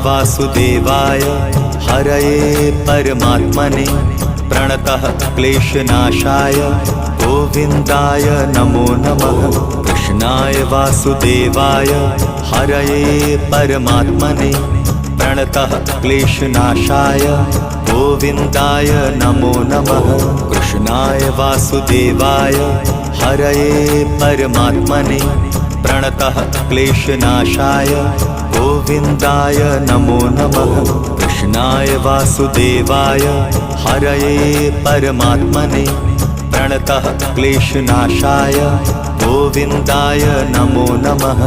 वासुदेवाय हरये परमात्मने प्रणतः क्लेशनाशाय गोविन्दाय नमो नमः। कृष्णाय वासुदेवाय हरये परमात्मने प्रणतः क्लेशनाशाय गोविन्दाय नमो नमः। कृष्णाय वासुदेवाय हरये परमात्मने प्रणतः क्लेशनाशाय गोविन्दाय नमो नमः। कृष्णाय वासुदेवाय हरये परमात्मने प्रणतः क्लेशनाशाय गोविन्दाय नमो नमः।